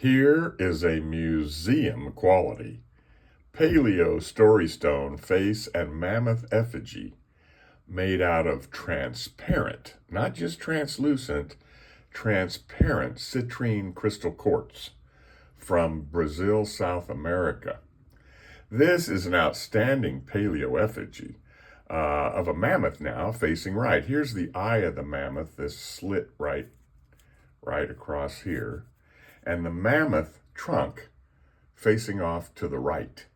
Here is a museum quality Paleo story stone face and mammoth effigy made out of transparent, not just translucent, transparent citrine crystal quartz from Brazil, South America. This is an outstanding paleo effigy of a mammoth now facing right. Here's the eye of the mammoth, this slit right across here, and the mammoth trunk facing off to the right.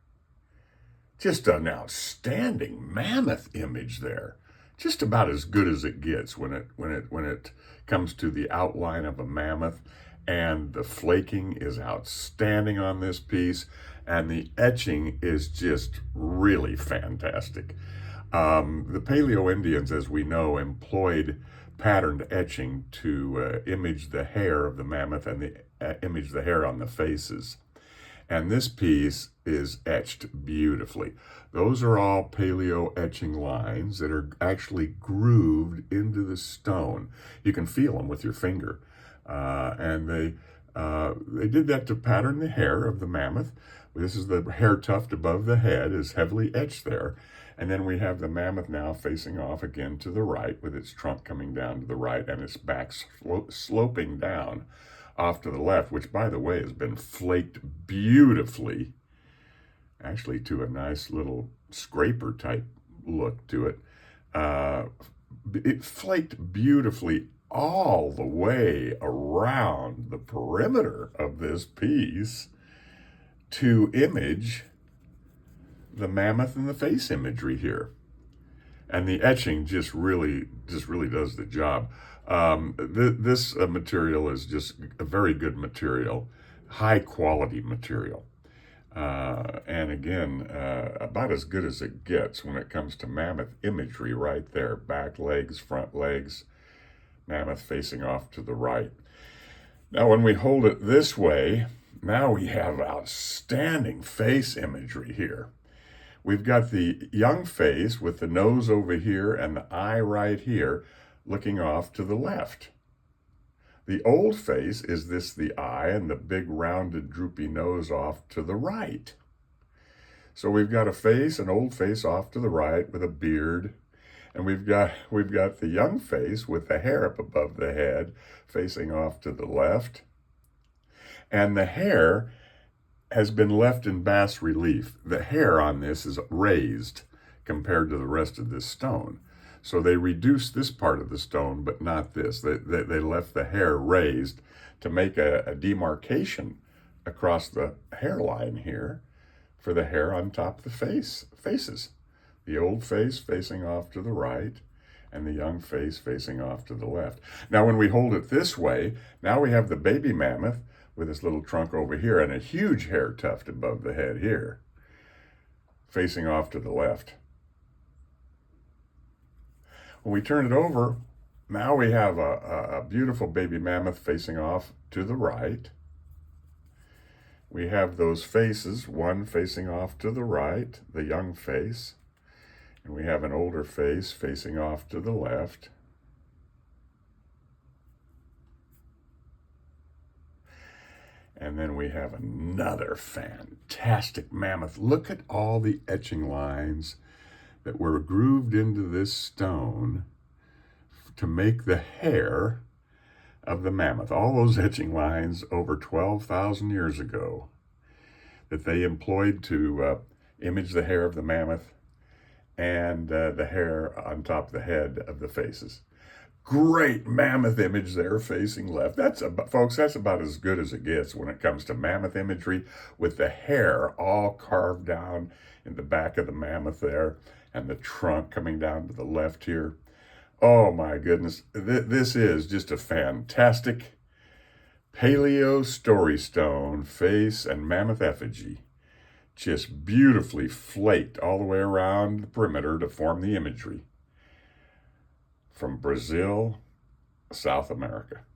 Just an outstanding mammoth image there. Just about as good as it gets when it comes to the outline of a mammoth, and the flaking is outstanding on this piece, and the etching is just really fantastic. The Paleo Indians, as we know, employed patterned etching to image the hair of the mammoth and image the hair on the faces. And this piece is etched beautifully. Those are all paleo etching lines that are actually grooved into the stone. You can feel them with your finger. And they did that to pattern the hair of the mammoth. This is the hair tuft above the head is heavily etched there. And then we have the mammoth now facing off again to the right with its trunk coming down to the right and its back sloping down off to the left, which, by the way, has been flaked beautifully, actually to a nice little scraper type look to it. It flaked beautifully all the way around the perimeter of this piece to image the mammoth and the face imagery here. And the etching just really does the job. This material is just a very good material, high quality material. And again, about as good as it gets when it comes to mammoth imagery right there. Back legs, front legs, mammoth facing off to the right. Now, when we hold it this way, now we have outstanding face imagery here. We've got the young face with the nose over here and the eye right here looking off to the left. The old face is the eye and the big rounded droopy nose off to the right. So we've got a face, an old face off to the right with a beard, and we've got the young face with the hair up above the head facing off to the left. And the hair has been left in bas relief. The hair on this is raised compared to the rest of this stone. So they reduced this part of the stone, but not this. They left the hair raised to make a demarcation across the hairline here for the hair on top of the faces. The old face facing off to the right and the young face facing off to the left. Now, when we hold it this way, now we have the baby mammoth with his little trunk over here and a huge hair tuft above the head here, facing off to the left. When we turn it over, now we have a beautiful baby mammoth facing off to the right. We have those faces, one facing off to the right, the young face, and we have an older face facing off to the left. And then we have another fantastic mammoth. Look at all the etching lines that were grooved into this stone to make the hair of the mammoth. All those etching lines over 12,000 years ago that they employed to image the hair of the mammoth and the hair on top of the head of the faces. Great mammoth image there facing left. Folks, that's about as good as it gets when it comes to mammoth imagery, with the hair all carved down in the back of the mammoth there and the trunk coming down to the left here. Oh my goodness, this is just a fantastic paleo story stone face and mammoth effigy. Just beautifully flaked all the way around the perimeter to form the imagery. From Brazil, South America.